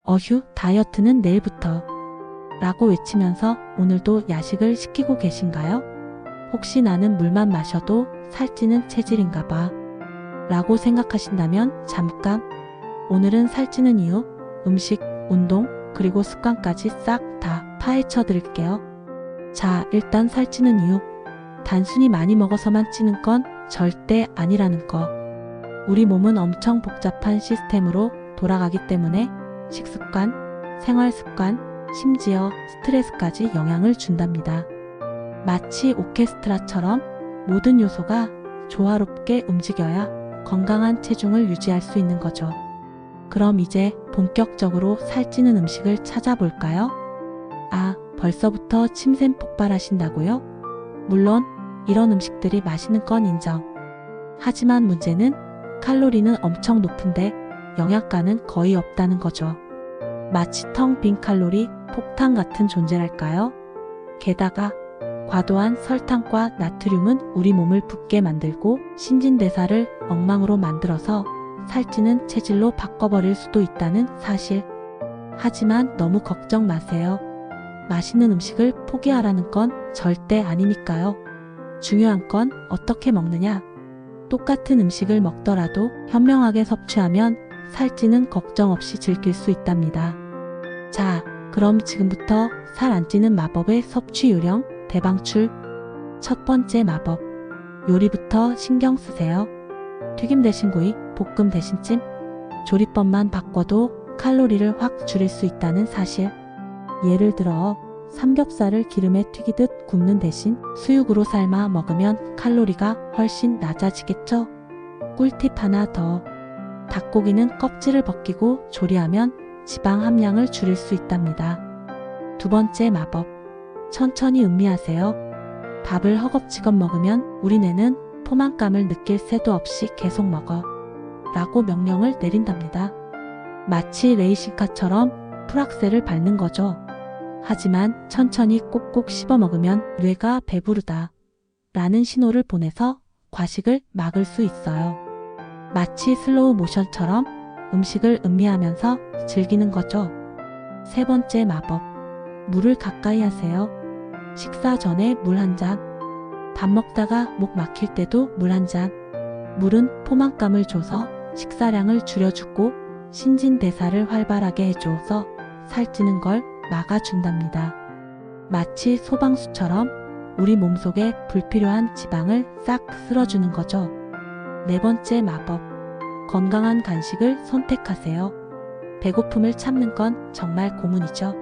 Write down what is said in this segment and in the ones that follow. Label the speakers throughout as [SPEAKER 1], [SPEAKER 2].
[SPEAKER 1] 어휴, 다이어트는 내일부터 라고 외치면서 오늘도 야식을 시키고 계신가요? 혹시 나는 물만 마셔도 살찌는 체질인가 봐 라고 생각하신다면 잠깐, 오늘은 살찌는 이유, 음식, 운동, 그리고 습관까지 싹 다 파헤쳐 드릴게요. 자, 일단 살찌는 이유. 단순히 많이 먹어서만 찌는 건 절대 아니라는 거. 우리 몸은 엄청 복잡한 시스템으로 돌아가기 때문에 식습관, 생활습관, 심지어 스트레스까지 영향을 준답니다. 마치 오케스트라처럼 모든 요소가 조화롭게 움직여야 건강한 체중을 유지할 수 있는 거죠. 그럼 이제 본격적으로 살찌는 음식을 찾아볼까요? 아, 벌써부터 침샘 폭발하신다고요? 물론 이런 음식들이 맛있는 건 인정. 하지만 문제는 칼로리는 엄청 높은데 영양가는 거의 없다는 거죠. 마치 텅 빈 칼로리 폭탄 같은 존재랄까요? 게다가 과도한 설탕과 나트륨은 우리 몸을 붓게 만들고 신진대사를 엉망으로 만들어서 살찌는 체질로 바꿔버릴 수도 있다는 사실. 하지만 너무 걱정 마세요. 맛있는 음식을 포기하라는 건 절대 아니니까요. 중요한 건 어떻게 먹느냐. 똑같은 음식을 먹더라도 현명하게 섭취하면 살찌는 걱정 없이 즐길 수 있답니다. 자, 그럼 지금부터 살 안 찌는 마법의 섭취 요령 대방출. 첫 번째 마법. 요리부터 신경 쓰세요. 튀김 대신 구이, 볶음 대신 찜. 조리법만 바꿔도 칼로리를 확 줄일 수 있다는 사실. 예를 들어 삼겹살을 기름에 튀기듯 굽는 대신 수육으로 삶아 먹으면 칼로리가 훨씬 낮아지겠죠? 꿀팁 하나 더. 닭고기는 껍질을 벗기고 조리하면 지방 함량을 줄일 수 있답니다. 두 번째 마법. 천천히 음미하세요. 밥을 허겁지겁 먹으면 우리 뇌는 포만감을 느낄 새도 없이 계속 먹어 라고 명령을 내린답니다. 마치 레이싱카처럼 풀악셀을 밟는 거죠. 하지만 천천히 꼭꼭 씹어 먹으면 뇌가 배부르다 라는 신호를 보내서 과식을 막을 수 있어요. 마치 슬로우 모션처럼 음식을 음미하면서 즐기는 거죠. 세 번째 마법. 물을 가까이 하세요. 식사 전에 물 한 잔. 밥 먹다가 목 막힐 때도 물 한 잔. 물은 포만감을 줘서 식사량을 줄여주고 신진대사를 활발하게 해줘서 살찌는 걸 막아준답니다. 마치 소방수처럼 우리 몸속에 불필요한 지방을 싹 쓸어주는 거죠. 네 번째 마법. 건강한 간식을 선택하세요. 배고픔을 참는 건 정말 고문이죠.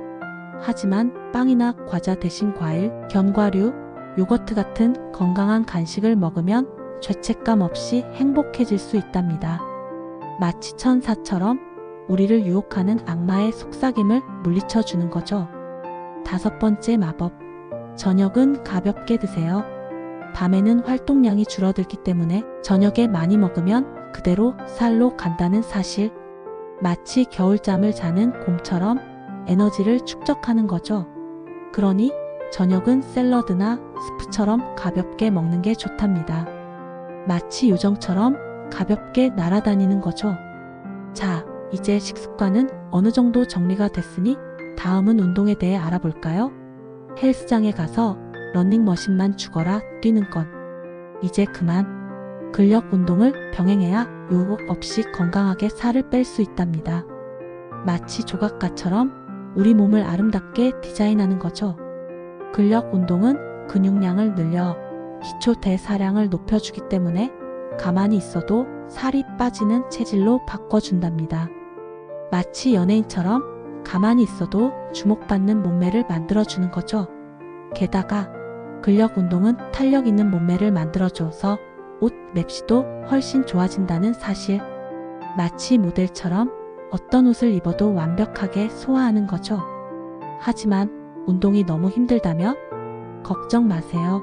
[SPEAKER 1] 하지만 빵이나 과자 대신 과일, 견과류, 요거트 같은 건강한 간식을 먹으면 죄책감 없이 행복해질 수 있답니다. 마치 천사처럼 우리를 유혹하는 악마의 속삭임을 물리쳐 주는 거죠. 다섯 번째 마법. 저녁은 가볍게 드세요. 밤에는 활동량이 줄어들기 때문에 저녁에 많이 먹으면 그대로 살로 간다는 사실. 마치 겨울잠을 자는 곰처럼 에너지를 축적하는 거죠. 그러니 저녁은 샐러드나 스프처럼 가볍게 먹는 게 좋답니다. 마치 요정처럼 가볍게 날아다니는 거죠. 자, 이제 식습관은 어느 정도 정리가 됐으니 다음은 운동에 대해 알아볼까요? 헬스장에 가서 러닝머신만 죽어라 뛰는 건 이제 그만. 근력 운동을 병행해야 유혹 없이 건강하게 살을 뺄 수 있답니다. 마치 조각가처럼 우리 몸을 아름답게 디자인하는 거죠. 근력 운동은 근육량을 늘려 기초 대사량을 높여주기 때문에 가만히 있어도 살이 빠지는 체질로 바꿔준답니다. 마치 연예인처럼 가만히 있어도 주목받는 몸매를 만들어주는 거죠. 게다가 근력 운동은 탄력 있는 몸매를 만들어줘서 옷 맵시도 훨씬 좋아진다는 사실. 마치 모델처럼 어떤 옷을 입어도 완벽하게 소화하는 거죠. 하지만 운동이 너무 힘들다면 걱정 마세요.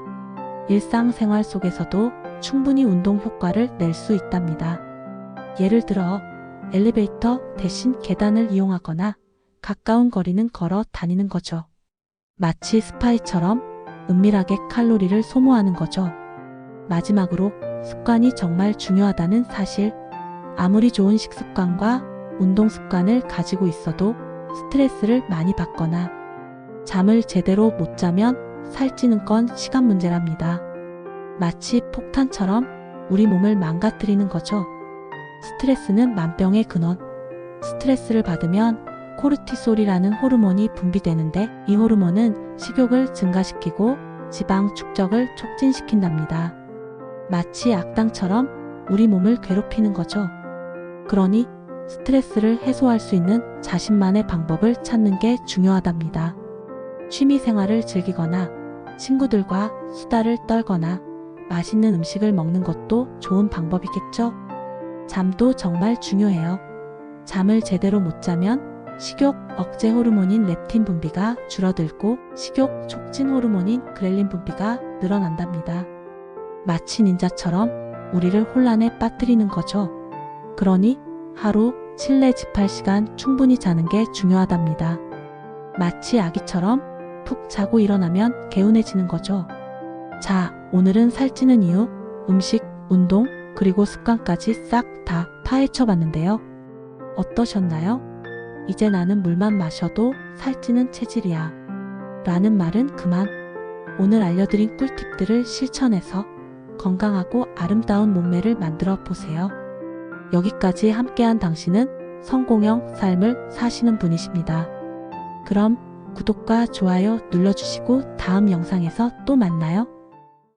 [SPEAKER 1] 일상생활 속에서도 충분히 운동 효과를 낼 수 있답니다. 예를 들어 엘리베이터 대신 계단을 이용하거나 가까운 거리는 걸어 다니는 거죠. 마치 스파이처럼 은밀하게 칼로리를 소모하는 거죠. 마지막으로 습관이 정말 중요하다는 사실. 아무리 좋은 식습관과 운동 습관을 가지고 있어도 스트레스를 많이 받거나 잠을 제대로 못 자면 살찌는 건 시간 문제랍니다. 마치 폭탄처럼 우리 몸을 망가뜨리는 거죠. 스트레스는 만병의 근원. 스트레스를 받으면 코르티솔이라는 호르몬이 분비되는데 이 호르몬은 식욕을 증가시키고 지방 축적을 촉진시킨답니다. 마치 악당처럼 우리 몸을 괴롭히는 거죠. 그러니 스트레스를 해소할 수 있는 자신만의 방법을 찾는 게 중요하답니다. 취미 생활을 즐기거나 친구들과 수다를 떨거나 맛있는 음식을 먹는 것도 좋은 방법이겠죠. 잠도 정말 중요해요. 잠을 제대로 못 자면 식욕 억제 호르몬인 렙틴 분비가 줄어들고 식욕 촉진 호르몬인 그렐린 분비가 늘어난답니다. 마치 닌자처럼 우리를 혼란에 빠뜨리는 거죠. 그러니 하루 실내 집합시간 충분히 자는 게 중요하답니다. 마치 아기처럼 푹 자고 일어나면 개운해지는 거죠. 자, 오늘은 살찌는 이유, 음식, 운동, 그리고 습관까지 싹 다 파헤쳐 봤는데요. 어떠셨나요? 이제 나는 물만 마셔도 살찌는 체질이야 라는 말은 그만. 오늘 알려드린 꿀팁들을 실천해서 건강하고 아름다운 몸매를 만들어 보세요. 여기까지 함께한 당신은 성공형 삶을 사시는 분이십니다. 그럼 구독과 좋아요 눌러주시고 다음 영상에서 또 만나요.